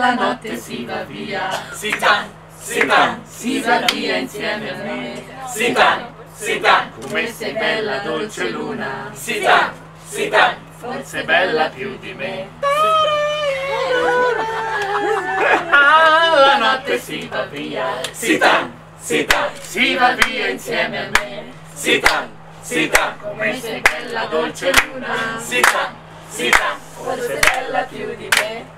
alla notte si va via. Sita, si va via insieme a me. Sita, come sei bella dolce luna. Sita, forse bella più di me. Alla notte si va via. Sita, si va via insieme a me. Sita, come sei bella dolce luna. Sita, forse bella più di me.